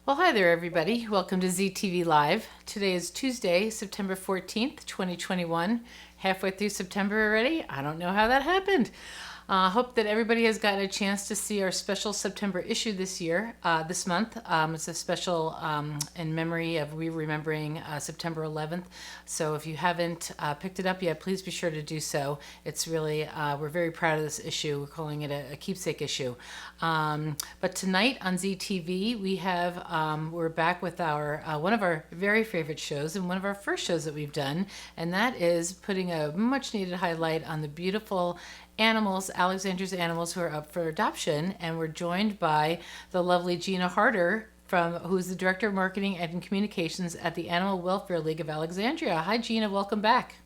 Well, hi there, everybody. Welcome to ZTV Live. Today is Tuesday, September 14th, 2021. Halfway through September already. I don't know how that happened. Hope that everybody has gotten a chance to see our special September issue this month. It's a special in memory of remembering September 11th. So if you haven't picked it up yet, please be sure to do so. It's really, we're very proud of this issue. We're calling it a keepsake issue. But tonight on ZTV, we're back with our one of our very favorite shows and one of our first shows that we've done, and that is putting a much needed highlight on the beautiful animals, Alexandria's animals who are up for adoption. And we're joined by the lovely Gina Hardter, who's the Director of Marketing and Communications at the Animal Welfare League of Alexandria. Hi, Gina. Welcome back.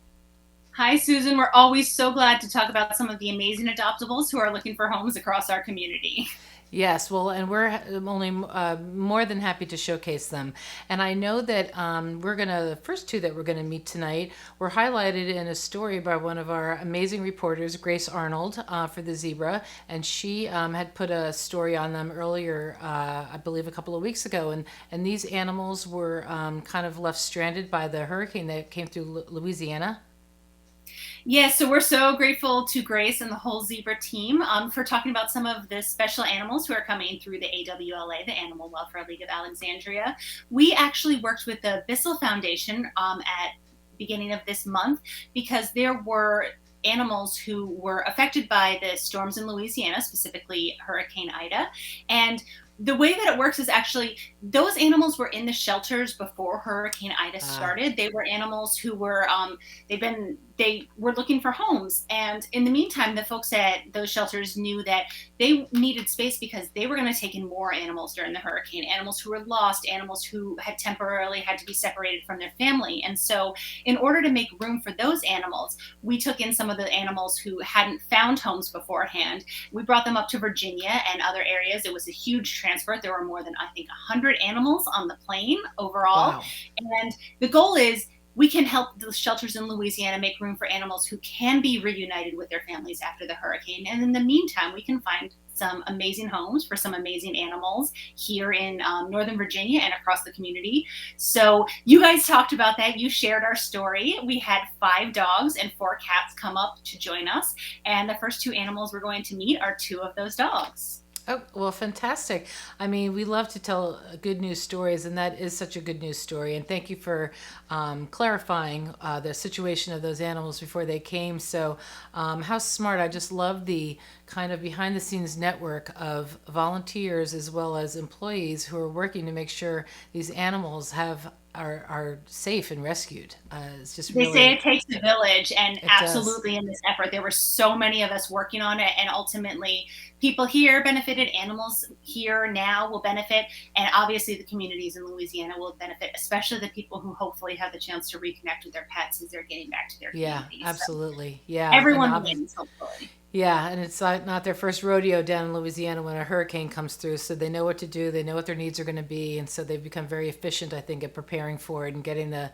Hi, Susan. We're always so glad to talk about some of the amazing adoptables who are looking for homes across our community. Yes, well, and we're only more than happy to showcase them. And I know that the first two that we're going to meet tonight were highlighted in a story by one of our amazing reporters, Grace Arnold, for the Zebra. And she had put a story on them earlier, I believe a couple of weeks ago. And these animals were kind of left stranded by the hurricane that came through Louisiana. Yes, so we're so grateful to Grace and the whole Zebra team for talking about some of the special animals who are coming through the AWLA, the Animal Welfare League of Alexandria. We actually worked with the Bissell Foundation at beginning of this month because there were animals who were affected by the storms in Louisiana, specifically Hurricane Ida. And the way that it works is actually those animals were in the shelters before Hurricane Ida started. They were animals who were they were looking for homes, and in the meantime the folks at those shelters knew that they needed space because they were going to take in more animals during the hurricane, animals who were lost, animals who had temporarily had to be separated from their family. And so in order to make room for those animals, we took in some of the animals who hadn't found homes beforehand. We brought them up to Virginia and other areas. It was a huge transport. There were more than, I think, 100 animals on the plane overall. Wow. And the goal is we can help the shelters in Louisiana make room for animals who can be reunited with their families after the hurricane. And in the meantime, we can find some amazing homes for some amazing animals here in Northern Virginia and across the community. So you guys talked about that. You shared our story. We had 5 dogs and 4 cats come up to join us. And the first 2 animals we're going to meet are 2 of those dogs. Oh, well, fantastic. I mean, we love to tell good news stories, and that is such a good news story. And thank you for clarifying the situation of those animals before they came. So how smart. I just love the kind of behind the scenes network of volunteers as well as employees who are working to make sure these animals are safe and rescued. It's just They really, say it takes a village, and it absolutely does. in this effort, there were so many of us working on it, and ultimately people here benefited, animals here now will benefit, and obviously the communities in Louisiana will benefit, especially the people who hopefully have the chance to reconnect with their pets as they're getting back to their Yeah, communities. absolutely. So Yeah. everyone wins, hopefully. Yeah, and it's not their first rodeo down in Louisiana when a hurricane comes through, so they know what to do, they know what their needs are going to be, and so they've become very efficient, I think, at preparing for it and getting the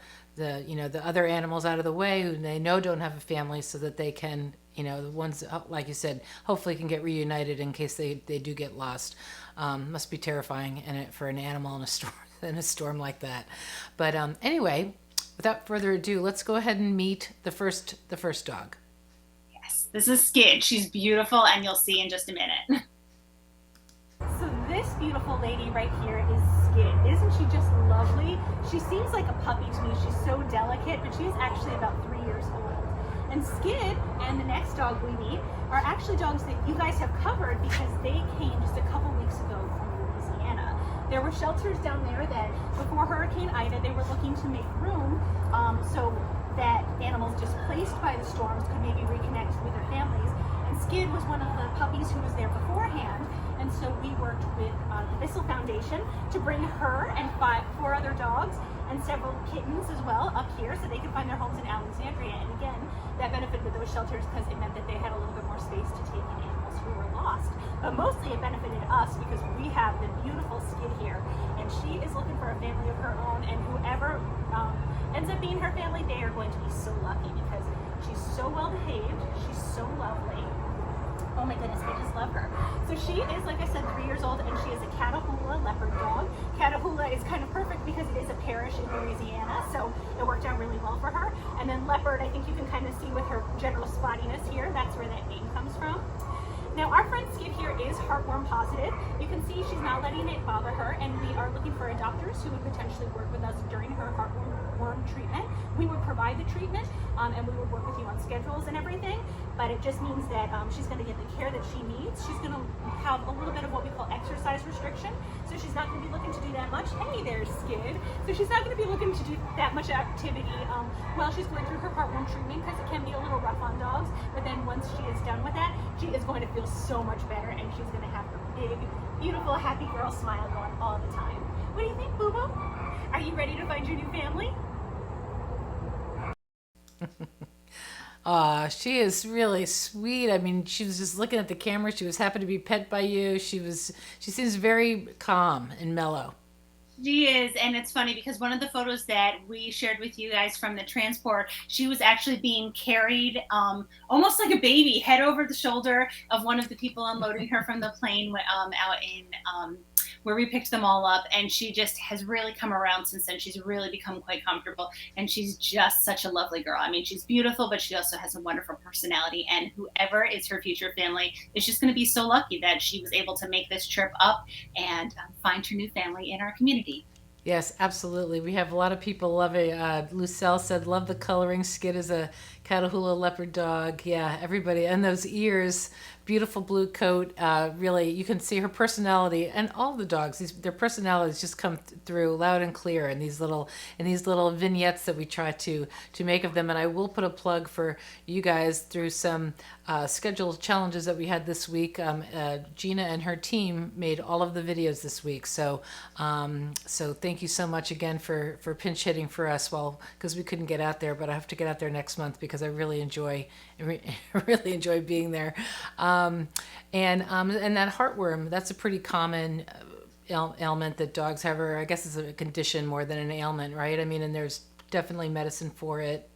other animals out of the way who they know don't have a family, so that they can, the ones, like you said, hopefully can get reunited in case they do get lost. Must be terrifying for an animal in a storm in a storm like that. But anyway, without further ado, let's go ahead and meet the first dog. This is Skid. She's beautiful, and you'll see in just a minute. So this beautiful lady right here is Skid. Isn't she just lovely? She seems like a puppy to me. She's so delicate, but she's actually about 3 years old. And Skid and the next dog we meet are actually dogs that you guys have covered because they came just a couple weeks ago from Louisiana. There were shelters down there that before Hurricane Ida, they were looking to make room so that animals displaced by the storms could maybe reconnect with their families. And Skid was one of the puppies who was there beforehand. And so we worked with the Bissell Foundation to bring her and 4 other dogs and several kittens as well up here so they could find their homes in Alexandria. And again, that benefited those shelters because it meant that they had a little bit more space to take in animals who were lost. But mostly it benefited us because we have the beautiful Skid here. And she is looking for a family of her own, and whoever ends up being her family, they are going to be so lucky because she's so well behaved, she's so lovely. Oh my goodness, I just love her. So she is, like I said, 3 years old, and she is a Catahoula leopard dog. Catahoula is kind of perfect because it is a parish in Louisiana, so it worked out really well for her. And then leopard, I think you can kind of see with her general spottiness here, that's where that name comes from. Now our friend Skid here is heartworm positive. You can see she's not letting it bother her, and we are looking for adopters who would potentially work with us during her heartworm treatment. We would provide the treatment, and we would work with you on schedules and everything, but it just means that she's going to get the care that she needs. She's going to have a little bit of what we call exercise restriction, so she's not going to be looking to do that much. Hey there, Skid. So she's not going to be looking to do that much activity while she's going through her heartworm treatment, because it can be a little rough on dogs, but then once she is done with that, she is going to feel so much better, and she's going to have her big, beautiful, happy girl smile going all the time. What do you think, Boo-Boo? Are you ready to find your new family? She is really sweet. I mean, she was just looking at the camera. She was happy to be pet by you. She seems very calm and mellow. She is, and it's funny because one of the photos that we shared with you guys from the transport, she was actually being carried almost like a baby, head over the shoulder of one of the people unloading her from the plane out in where we picked them all up, and she just has really come around since then. She's really become quite comfortable, and she's just such a lovely girl. I mean, she's beautiful, but she also has a wonderful personality, and whoever is her future family is just going to be so lucky that she was able to make this trip up and find her new family in our community. Yes, absolutely. We have a lot of people loving. Lucille said, "Love the coloring. Skid is a Catahoula leopard dog." Yeah, everybody, and those ears, beautiful blue coat. Really, you can see her personality, and all the dogs. Their personalities just come through loud and clear in these little vignettes that we try to make of them. And I will put a plug for you guys through some scheduled challenges that we had this week. Gina and her team made all of the videos this week. So thank you so much again for pinch hitting for us. Well, because we couldn't get out there, but I have to get out there next month because I really enjoy being there. And that heartworm, that's a pretty common ailment that dogs have, or I guess it's a condition more than an ailment, right? I mean, and there's definitely medicine for it.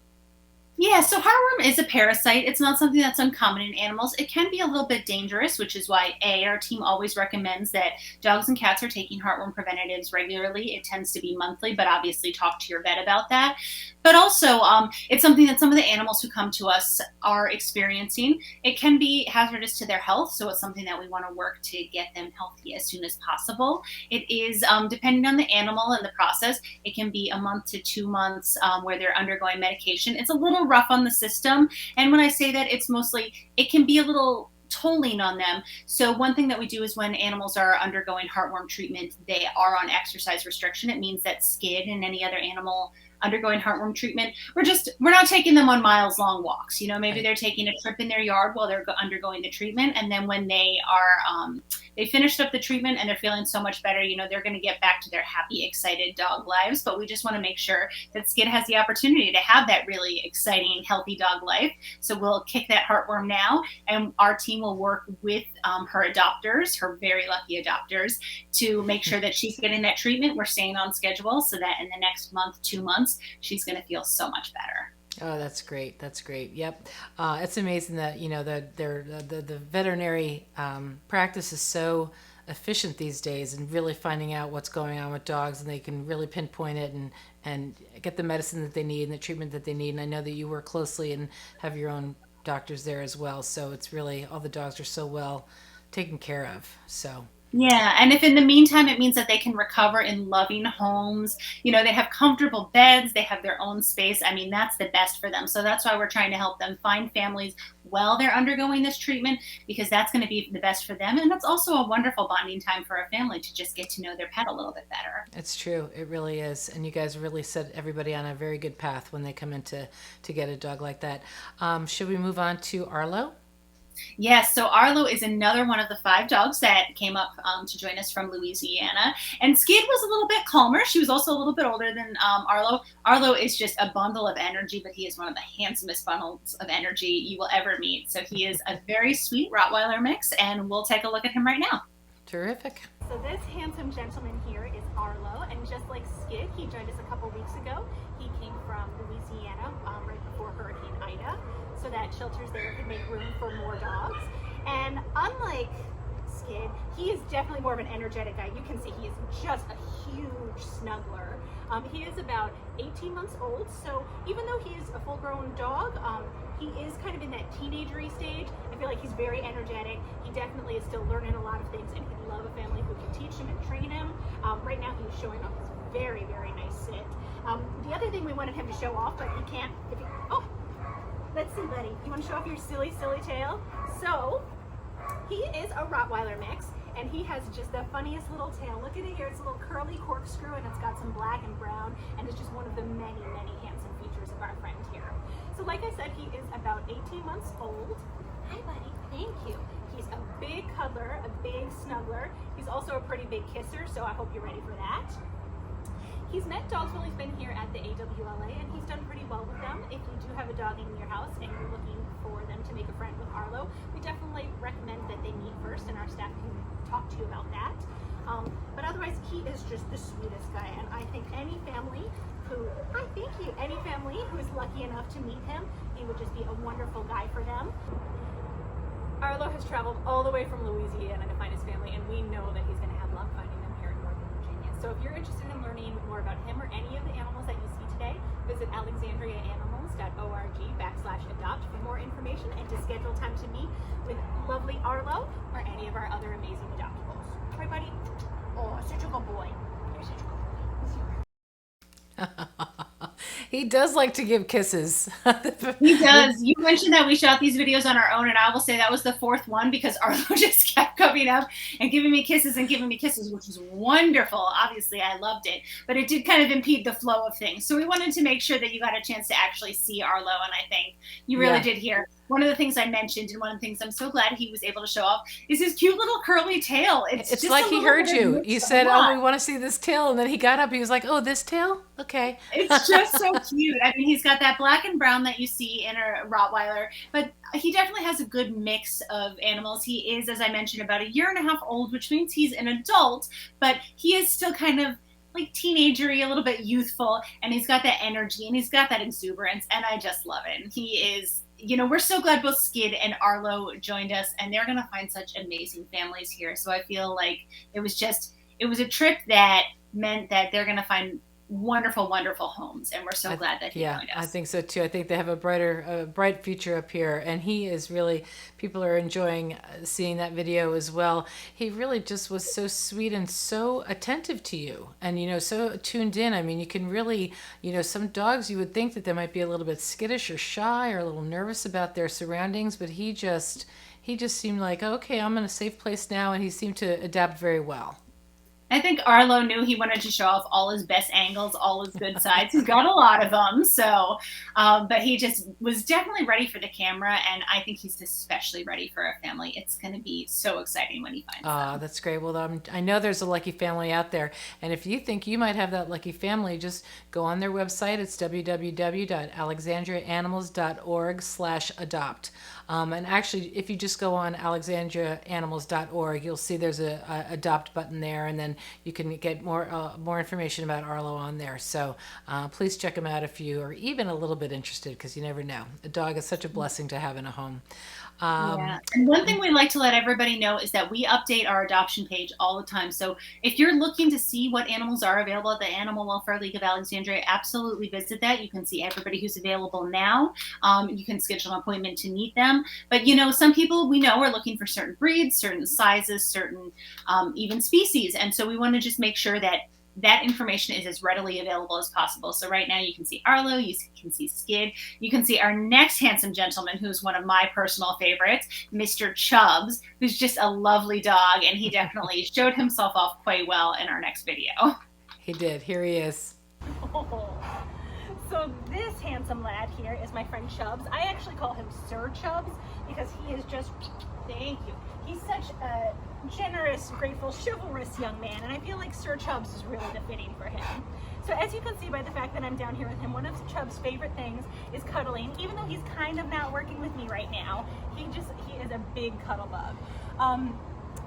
Yeah, so heartworm is a parasite. It's not something that's uncommon in animals. It can be a little bit dangerous, which is why our team always recommends that dogs and cats are taking heartworm preventatives regularly. It tends to be monthly, but obviously talk to your vet about that. But also, it's something that some of the animals who come to us are experiencing. It can be hazardous to their health, so it's something that we want to work to get them healthy as soon as possible. It is, depending on the animal and the process, it can be a month to 2 months where they're undergoing medication. It's a little rough on the system, and when I say that, it's mostly, it can be a little tolling on them. So one thing that we do is when animals are undergoing heartworm treatment, they are on exercise restriction. It means that Skid and any other animal undergoing heartworm treatment, we're not taking them on miles long walks. You know, maybe they're taking a trip in their yard while they're undergoing the treatment, and then when they are they finished up the treatment and they're feeling so much better, you know, they're going to get back to their happy, excited dog lives. But we just want to make sure that Skid has the opportunity to have that really exciting, healthy dog life. So we'll kick that heartworm now, and our team will work with her adopters, her very lucky adopters, to make sure that she's getting that treatment. We're staying on schedule so that in the next month, 2 months, she's going to feel so much better. Oh, that's great. That's great. Yep. It's amazing that, you know, the veterinary practice is so efficient these days, and really finding out what's going on with dogs, and they can really pinpoint it and get the medicine that they need and the treatment that they need. And I know that you work closely and have your own doctors there as well. So it's really, all the dogs are so well taken care of. So yeah, and if in the meantime it means that they can recover in loving homes, you know, they have comfortable beds, they have their own space, I mean, that's the best for them. So that's why we're trying to help them find families while they're undergoing this treatment, because that's going to be the best for them. And that's also a wonderful bonding time for a family to just get to know their pet a little bit better. It's true. It really is. And you guys really set everybody on a very good path when they come in to get a dog like that. Should we move on to Arlo? Yes, so Arlo is another one of the 5 dogs that came up to join us from Louisiana. And Skid was a little bit calmer. She was also a little bit older than Arlo. Arlo is just a bundle of energy, but he is one of the handsomest bundles of energy you will ever meet. So he is a very sweet Rottweiler mix, and we'll take a look at him right now. Terrific. So this handsome gentleman here is Arlo, and just like Skid, he joined us a couple weeks ago. He came from Louisiana right before Hurricane Ida, so that shelters there could make room for more dogs. And He is definitely more of an energetic guy. You can see he is just a huge snuggler. He is about 18 months old, so even though he is a full-grown dog, he is kind of in that teenagery stage. I feel like he's very energetic. He definitely is still learning a lot of things, and he'd love a family who can teach him and train him. Right now he's showing off his very, very nice sit. The other thing we wanted him to show off, but he can't. Oh, let's see, buddy. You want to show off your silly, silly tail? So, he is a Rottweiler mix, and he has just the funniest little tail. Look at it here. It's a little curly corkscrew, and it's got some black and brown, and it's just one of the many, many handsome features of our friend here. So like I said, he is about 18 months old. Hi, buddy. Thank you. He's a big cuddler, a big snuggler. He's also a pretty big kisser, so I hope you're ready for that. He's met dogs while he's been here at the AWLA, and he's done pretty well with them. If you do have a dog in your house and you're looking for them to make a friend with Arlo, we definitely recommend that they meet first, and our staff can talk to you about that. But otherwise, he is just the sweetest guy, and I think any family who is lucky enough to meet him, he would just be a wonderful guy for them. Arlo has traveled all the way from Louisiana to find his family, and we know that he's going to have luck finding them here in Northern Virginia. So if you're interested in learning more about him or any of the animals that you see today, visit alexandriaanimals.org/adopt for more information and to schedule time to meet with lovely Arlo or any of our other amazing adoptables. Right, buddy? Oh, such a good boy. You're such a good boy. He does like to give kisses. He does. You mentioned that we shot these videos on our own, and I will say that was the fourth one because Arlo just kept coming up and giving me kisses, which was wonderful. Obviously, I loved it, but it did kind of impede the flow of things. So we wanted to make sure that you got a chance to actually see Arlo, and I think you really did here. One of the things I mentioned, and one of the things I'm so glad he was able to show off, is his cute little curly tail. It's just like he heard you. You said, "Oh, we want to see this tail," and then he got up. He was like, "Oh, this tail? Okay." It's just so cute. I mean, he's got that black and brown that you see in a Rottweiler, but he definitely has a good mix of animals. He is, as I mentioned, about 1.5 years old, which means he's an adult, but he is still kind of like teenagery, a little bit youthful, and he's got that energy and he's got that exuberance, and I just love it. And he is, you know, we're so glad both Skid and Arlo joined us, and they're going to find such amazing families here. So I feel like it was a trip that meant that they're going to find wonderful, wonderful homes, and we're so glad that he joined us. I think so too. I think they have a bright future up here, and he is really, people are enjoying seeing that video as well. He really just was so sweet and so attentive to you, and so tuned in. I mean, you can really, some dogs you would think that they might be a little bit skittish or shy or a little nervous about their surroundings, but he just seemed like, okay, I'm in a safe place now, and he seemed to adapt very well. I think Arlo knew he wanted to show off all his best angles, all his good sides. He's got a lot of them. So, but he just was definitely ready for the camera. And I think he's especially ready for a family. It's going to be so exciting when he finds them. That's great. Well, I know there's a lucky family out there. And if you think you might have that lucky family, just go on their website. It's www.alexandriaanimals.org/adopt. And actually, if you just go on alexandriaanimals.org, you'll see there's a adopt button there, and then you can get more information about Arlo on there. So please check him out if you are even a little bit interested, because you never know. A dog is such a blessing to have in a home. And one thing we like to let everybody know is that we update our adoption page all the time. So if you're looking to see what animals are available at the Animal Welfare League of Alexandria, absolutely visit that. You can see everybody who's available now. You can schedule an appointment to meet them. But some people we know are looking for certain breeds, certain sizes, certain even species. And so we want to just make sure that that information is as readily available as possible. So right now you can see Arlo, you can see Skid, you can see our next handsome gentleman, who's one of my personal favorites, Mr. Chubbs, who's just a lovely dog, and he definitely showed himself off quite well in our next video. He did. Here he is. So this handsome lad here is my friend Chubbs. I actually call him Sir Chubbs because he is just, thank you. He's such a generous, grateful, chivalrous young man, and I feel like Sir Chubbs is really the fitting for him. So as you can see by the fact that I'm down here with him, one of Chubbs' favorite things is cuddling. Even though he's kind of not working with me right now, he is a big cuddle bug.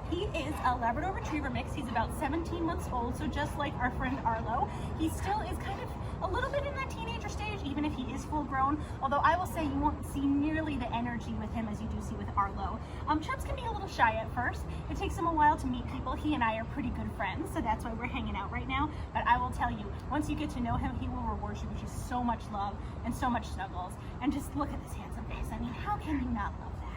He is a Labrador Retriever mix. He's about 17 months old, so just like our friend Arlo, he still is kind of a little bit in that teenager stage, even if he is full grown, although I will say you won't see nearly the energy with him as you do see with Arlo. Chubbs can be a little shy at first. It takes him a while to meet people. He and I are pretty good friends, so that's why we're hanging out right now. But I will tell you, once you get to know him, he will reward you with just so much love and so much snuggles. And just look at this handsome face. I mean, how can you not love that?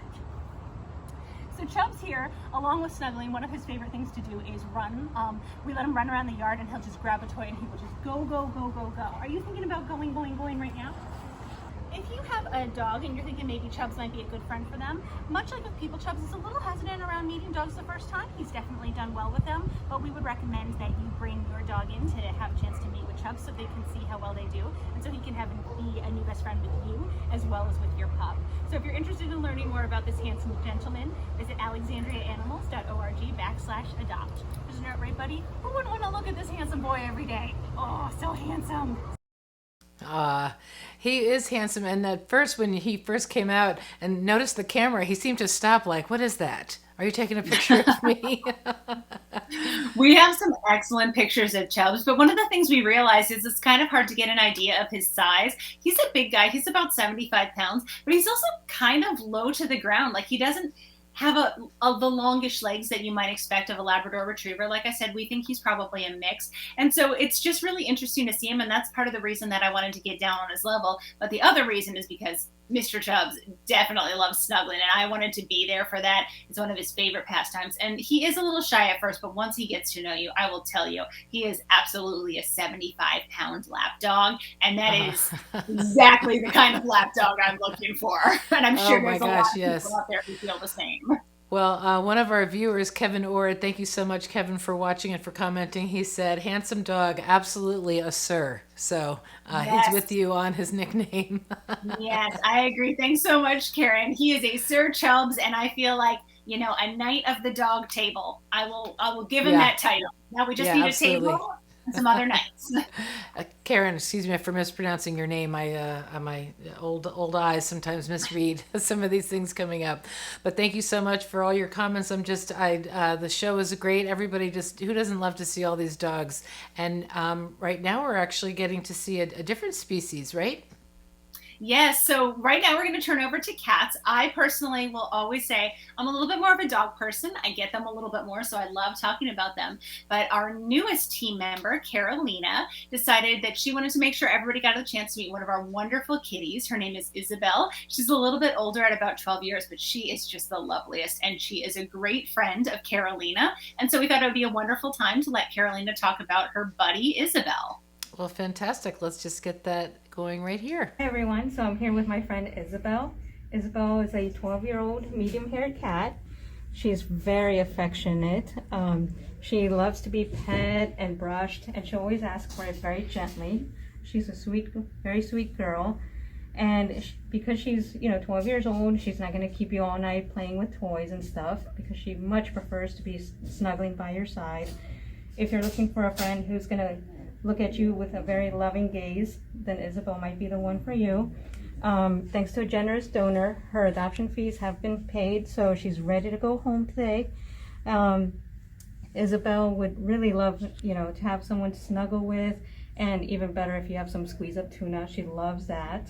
So Chubbs here, along with snuggling, one of his favorite things to do is run. We let him run around the yard and he'll just grab a toy and he will just go, go, go, go, go. Are you thinking about going right now? If you have a dog and you're thinking maybe Chubbs might be a good friend for them, much like with people, Chubbs is a little hesitant around meeting dogs the first time. He's definitely done well with them, but we would recommend that you bring your dog in to have a chance to meet with Chubbs so they can see how well they do, and so he can be a new best friend with you as well as with your pup. So if you're interested in learning more about this handsome gentleman, visit alexandriaanimals.org/adopt. Isn't that right, buddy? Who wouldn't want to look at this handsome boy every day? Oh, so handsome. He is handsome, and at first when he first came out and noticed the camera, he seemed to stop like, what is that? Are you taking a picture of me? We have some excellent pictures of Chubbs, but one of the things we realized is it's kind of hard to get an idea of his size. He's a big guy. He's about 75 pounds, but he's also kind of low to the ground. Like, he doesn't have the longish legs that you might expect of a Labrador Retriever. Like I said, we think he's probably a mix. And so it's just really interesting to see him. And that's part of the reason that I wanted to get down on his level. But the other reason is because Mr. Chubbs definitely loves snuggling, and I wanted to be there for that. It's one of his favorite pastimes. And he is a little shy at first, but once he gets to know you, I will tell you, he is absolutely a 75-pound lap dog. And that is exactly the kind of lap dog I'm looking for. And I'm sure there's a lot of people out there who feel the same. Well, one of our viewers, Kevin Ord, thank you so much, Kevin, for watching and for commenting. He said, handsome dog, absolutely a sir. So Yes. he's with you on his nickname. Yes, I agree. Thanks so much, Karen. He is a Sir Chubbs, and I feel like, you know, a knight of the dog table. I will give him that title. Now we just need absolutely. a table and some other knights. Karen, excuse me for mispronouncing your name. My old eyes sometimes misread some of these things coming up. But thank you so much for all your comments. The show is great. Everybody who doesn't love to see all these dogs? And right now we're actually getting to see a different species, right? Yes, so right now we're going to turn over to cats. I personally will always say I'm a little bit more of a dog person. I get them a little bit more, so I love talking about them. But our newest team member, Carolina, decided that she wanted to make sure everybody got a chance to meet one of our wonderful kitties. Her name is Isabelle. She's a little bit older at about 12 years, but she is just the loveliest, and she is a great friend of Carolina. And so we thought it would be a wonderful time to let Carolina talk about her buddy, Isabelle. Well, fantastic. Let's just get that going right here. Hi everyone, so I'm here with my friend Isabelle. Isabelle is a 12-year-old medium-haired cat. She's very affectionate. She loves to be pet and brushed, and she always asks for it very gently. She's a sweet, very sweet girl. And because she's, 12 years old, she's not going to keep you all night playing with toys and stuff, because she much prefers to be snuggling by your side. If you're looking for a friend who's going to look at you with a very loving gaze, then Isabelle might be the one for you. Thanks to a generous donor, her adoption fees have been paid, so she's ready to go home today. Isabelle would really love, to have someone to snuggle with, and even better if you have some squeeze-up tuna. She loves that.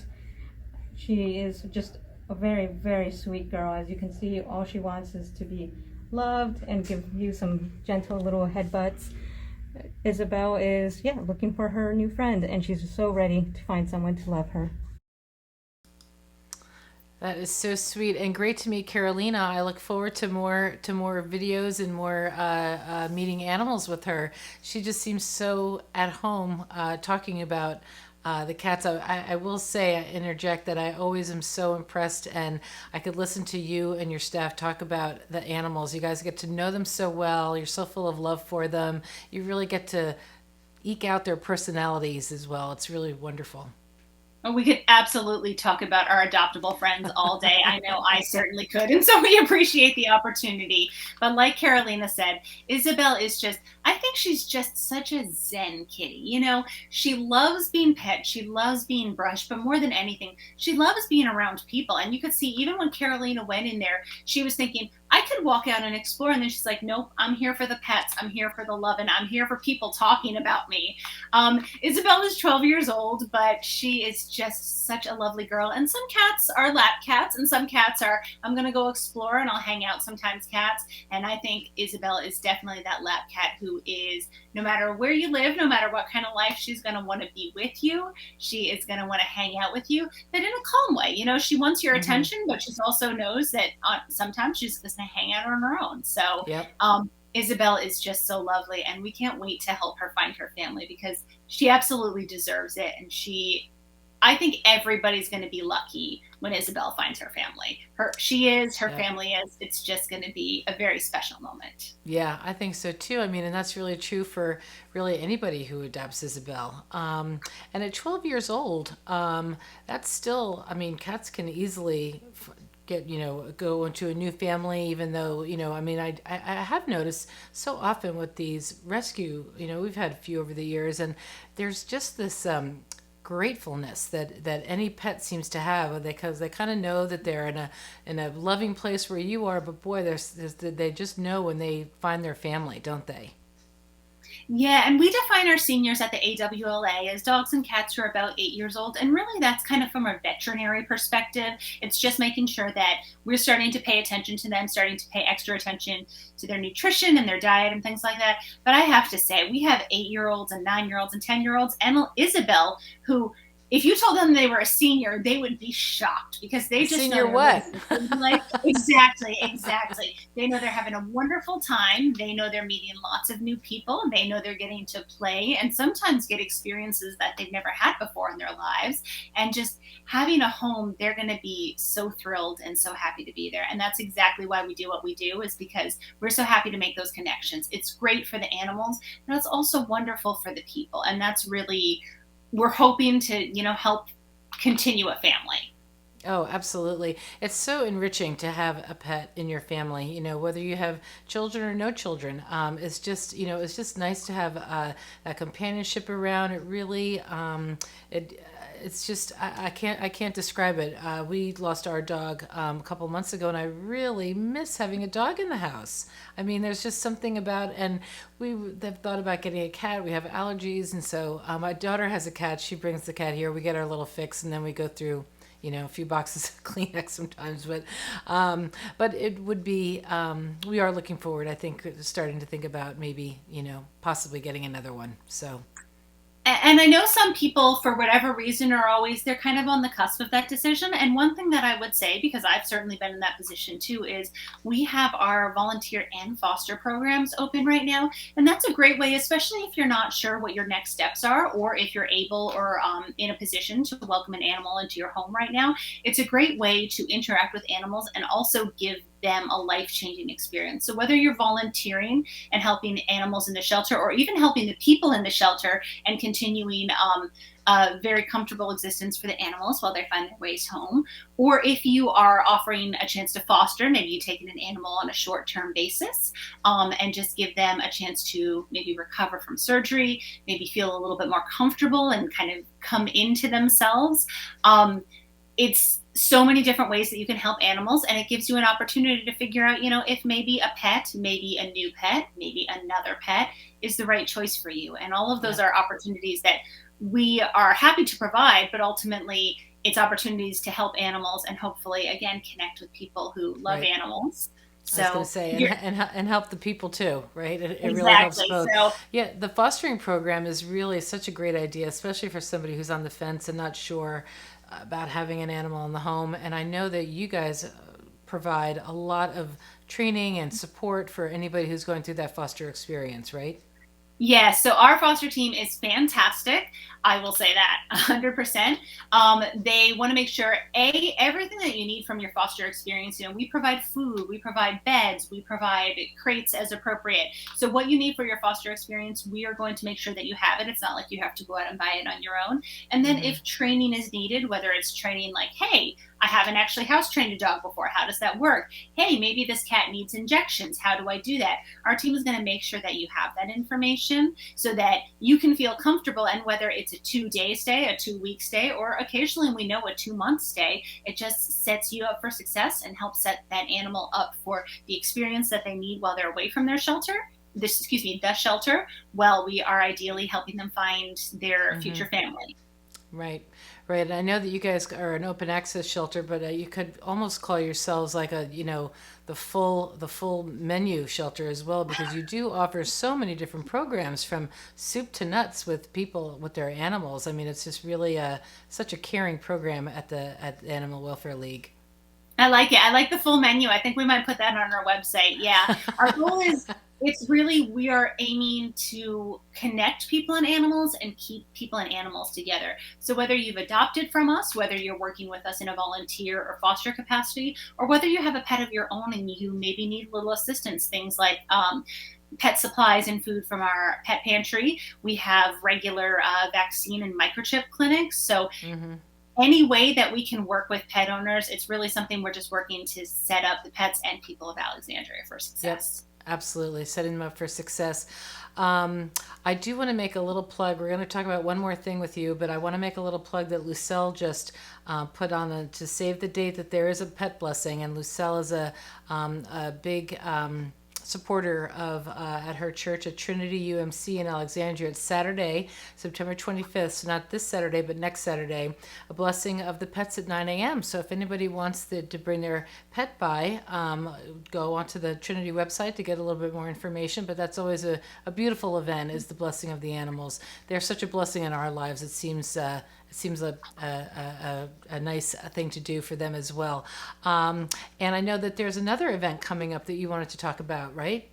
She is just a very, very sweet girl. As you can see, all she wants is to be loved and give you some gentle little headbutts. Isabelle is, looking for her new friend, and she's so ready to find someone to love her. That is so sweet and great to meet Carolina. I look forward to more videos and more meeting animals with her. She just seems so at home talking about the cats. I will say, I interject that I always am so impressed, and I could listen to you and your staff talk about the animals. You guys get to know them so well. You're so full of love for them. You really get to eke out their personalities as well. It's really wonderful. We could absolutely talk about our adoptable friends all day. I know I certainly could. And so we appreciate the opportunity. But like Carolina said, Isabelle is I think she's just such a zen kitty. She loves being pet. She loves being brushed. But more than anything, she loves being around people. And you could see even when Carolina went in there, she was thinking, I could walk out and explore. And then she's like, nope, I'm here for the pets. I'm here for the love, and I'm here for people talking about me. Isabelle is 12 years old, but she is just such a lovely girl. And some cats are lap cats, and some cats are, I'm going to go explore and I'll hang out sometimes cats. And I think Isabelle is definitely that lap cat who is, no matter where you live, no matter what kind of life, she's going to want to be with you. She is going to want to hang out with you, but in a calm way. You know, she wants your attention, but she also knows that sometimes she's just going to hang out on her own. So Isabelle is just so lovely, and we can't wait to help her find her family, because she absolutely deserves it. And I think everybody's going to be lucky when Isabelle finds her family. Her family is. It's just going to be a very special moment. Yeah, I think so too. I mean, and that's really true for really anybody who adopts Isabelle. And at 12 years old, that's still, I mean, cats can easily get, go into a new family, even though, I mean, I have noticed so often with these rescue, we've had a few over the years, and there's just this, gratefulness that any pet seems to have, because they kind of know that they're in a loving place where you are, but boy, they just know when they find their family, don't they? Yeah, and we define our seniors at the AWLA as dogs and cats who are about 8 years old. And really, that's kind of from a veterinary perspective. It's just making sure that we're starting to pay attention to them, starting to pay extra attention to their nutrition and their diet and things like that. But I have to say, we have 8-year-olds and 9-year-olds and 10-year-olds, and Isabelle, who, if you told them they were a senior, they would be shocked, because they just senior know what? Like, exactly. They know they're having a wonderful time. They know they're meeting lots of new people. They know they're getting to play and sometimes get experiences that they've never had before in their lives. And just having a home, they're going to be so thrilled and so happy to be there. And that's exactly why we do what we do, is because we're so happy to make those connections. It's great for the animals, but it's also wonderful for the people. And that's really, we're hoping to, help continue a family. Oh, absolutely. It's so enriching to have a pet in your family, whether you have children or no children. It's just nice to have that companionship around. It really, it's just, I can't describe it. We lost our dog a couple months ago, and I really miss having a dog in the house. I mean, there's just something about, and they've thought about getting a cat. We have allergies, and so my daughter has a cat. She brings the cat here. We get our little fix, and then we go through a few boxes of Kleenex sometimes, but it would be, we are looking forward, I think, starting to think about maybe, possibly getting another one. So. And I know some people, for whatever reason, they're kind of on the cusp of that decision. And one thing that I would say, because I've certainly been in that position too, is we have our volunteer and foster programs open right now. And that's a great way, especially if you're not sure what your next steps are, or if you're able or in a position to welcome an animal into your home right now. It's a great way to interact with animals and also give them a life-changing experience. So whether you're volunteering and helping animals in the shelter, or even helping the people in the shelter and continuing a very comfortable existence for the animals while they find their ways home, or if you are offering a chance to foster, maybe you take in an animal on a short-term basis and just give them a chance to maybe recover from surgery, maybe feel a little bit more comfortable and kind of come into themselves. It's so many different ways that you can help animals, and it gives you an opportunity to figure out, if maybe a pet, maybe a new pet, maybe another pet is the right choice for you. And all of those are opportunities that we are happy to provide, but ultimately it's opportunities to help animals and hopefully, again, connect with people who love animals. So, I was going to say, and help the people too, right? It exactly. really helps both. So, yeah, the fostering program is really such a great idea, especially for somebody who's on the fence and not sure about having an animal in the home. And I know that you guys provide a lot of training and support for anybody who's going through that foster experience, right? Yeah, so our foster team is fantastic. I will say that 100%. They want to make sure, everything that you need from your foster experience, we provide food, we provide beds, we provide crates as appropriate. So what you need for your foster experience, we are going to make sure that you have it. It's not like you have to go out and buy it on your own. And then if training is needed, whether it's training like, hey, I haven't actually house trained a dog before. How does that work? Hey, maybe this cat needs injections. How do I do that? Our team is going to make sure that you have that information so that you can feel comfortable. And whether it's a 2-day stay, a 2-week stay, or occasionally we know a 2-month stay, it just sets you up for success and helps set that animal up for the experience that they need while they're away from their shelter. The shelter, while we are ideally helping them find their future family. Right, right. And I know that you guys are an open access shelter, but you could almost call yourselves like a, the full menu shelter as well, because you do offer so many different programs from soup to nuts with people with their animals. I mean, it's just really such a caring program at the Animal Welfare League. I like it. I like the full menu. I think we might put that on our website. Yeah. Our goal is, we are aiming to connect people and animals and keep people and animals together. So whether you've adopted from us, whether you're working with us in a volunteer or foster capacity, or whether you have a pet of your own and you maybe need a little assistance, things like pet supplies and food from our pet pantry. We have regular vaccine and microchip clinics. So any way that we can work with pet owners, it's really something we're just working to set up the pets and people of Alexandria for success. Yep. Absolutely, setting them up for success. I do want to make a little plug. We're going to talk about one more thing with you, but I want to make a little plug that Lucelle just put on to save the date that there is a pet blessing, and Lucelle is a big supporter of at her church at Trinity UMC in Alexandria. It's Saturday, September 25th, so not this Saturday, but next Saturday, a blessing of the pets at 9 a.m. So if anybody wants to bring their pet by, go onto the Trinity website to get a little bit more information. But that's always a beautiful event, is the blessing of the animals. They're such a blessing in our lives. It seems a nice thing to do for them as well. And I know that there's another event coming up that you wanted to talk about, right?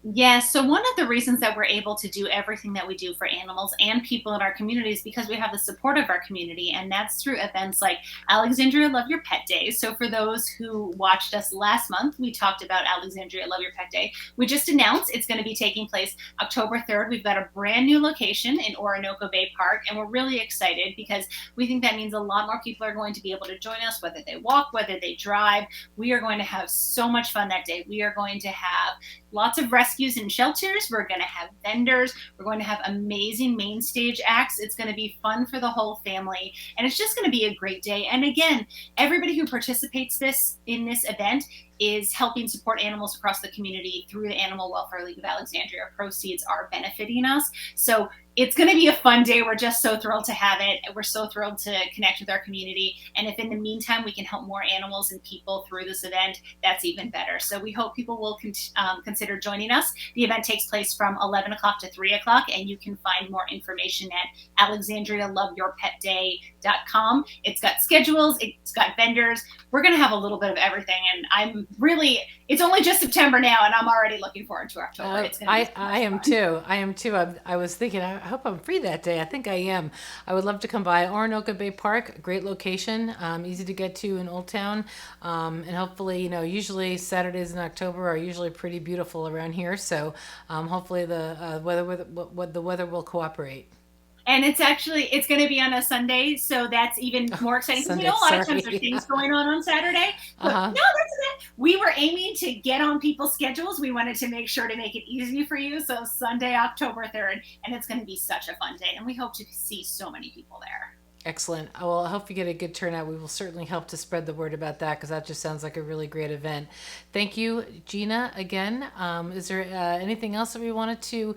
Yes. So one of the reasons that we're able to do everything that we do for animals and people in our community is because we have the support of our community. And that's through events like Alexandria Love Your Pet Day. So for those who watched us last month, we talked about Alexandria Love Your Pet Day. We just announced it's going to be taking place October 3rd. We've got a brand new location in Orinoco Bay Park. And we're really excited because we think that means a lot more people are going to be able to join us, whether they walk, whether they drive. We are going to have so much fun that day. We are going to have lots of rescues and shelters. We're going to have vendors. We're going to have amazing main stage acts. It's going to be fun for the whole family. And it's just going to be a great day. And again, everybody who participates in this event is helping support animals across the community through the Animal Welfare League of Alexandria. Proceeds are benefiting us. So it's going to be a fun day. We're just so thrilled to have it. We're so thrilled to connect with our community. And if in the meantime we can help more animals and people through this event, that's even better. So we hope people will consider joining us. The event takes place from 11 o'clock to 3 o'clock, and you can find more information at alexandrialoveyourpetday.com. It's got schedules. It's got vendors. We're going to have a little bit of everything. And it's only just September now, and I'm already looking forward to October. I am too. I was thinking, I hope I'm free that day. I think I am. I would love to come by. Orinoco Bay Park, great location, easy to get to in Old Town, and hopefully, usually Saturdays in October are usually pretty beautiful around here. So hopefully the weather will cooperate. And it's going to be on a Sunday, so that's even more exciting. Because a lot of times there's things going on Saturday. But no, that's it. We were aiming to get on people's schedules. We wanted to make sure to make it easy for you. So Sunday, October 3rd, and it's going to be such a fun day. And we hope to see so many people there. Excellent. Well, I hope you get a good turnout. We will certainly help to spread the word about that, because that just sounds like a really great event. Thank you, Gina, again. Is there anything else that we wanted to,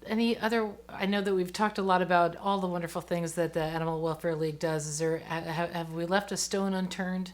I know that we've talked a lot about all the wonderful things that the Animal Welfare League does. Have we left a stone unturned?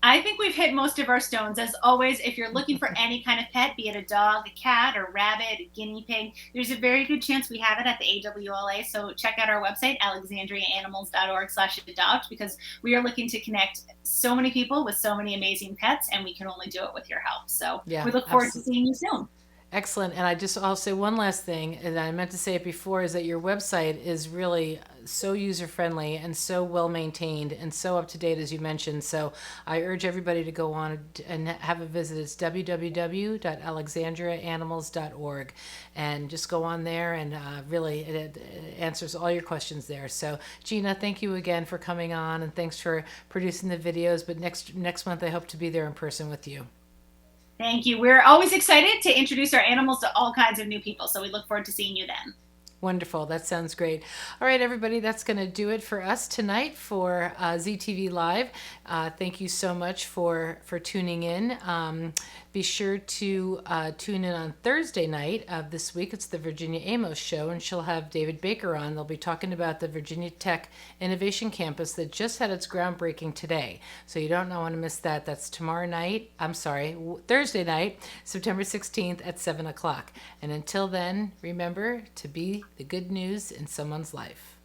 I think we've hit most of our stones. As always, if you're looking for any kind of pet, be it a dog, a cat, a rabbit, a guinea pig, there's a very good chance we have it at the AWLA. So check out our website, alexandriaanimals.org/adopt, because we are looking to connect so many people with so many amazing pets, and we can only do it with your help. So we look forward to seeing you soon. Excellent. And I'll say one last thing, and I meant to say it before, is that your website is really so user friendly and so well maintained and so up to date, as you mentioned. So I urge everybody to go on and have a visit. It's www.alexandriaanimals.org, and just go on there, and really it answers all your questions there. So Gina, thank you again for coming on, and thanks for producing the videos. But next month I hope to be there in person with you. Thank you. We're always excited to introduce our animals to all kinds of new people, so we look forward to seeing you then. Wonderful. That sounds great. All right, everybody, that's going to do it for us tonight for ZTV Live. Thank you so much for tuning in. Be sure to tune in on Thursday night of this week. It's the Virginia Amos Show, and she'll have David Baker on. They'll be talking about the Virginia Tech Innovation Campus that just had its groundbreaking today. So you don't want to miss that. That's Thursday night, September 16th at 7 o'clock. And until then, remember to be the good news in someone's life.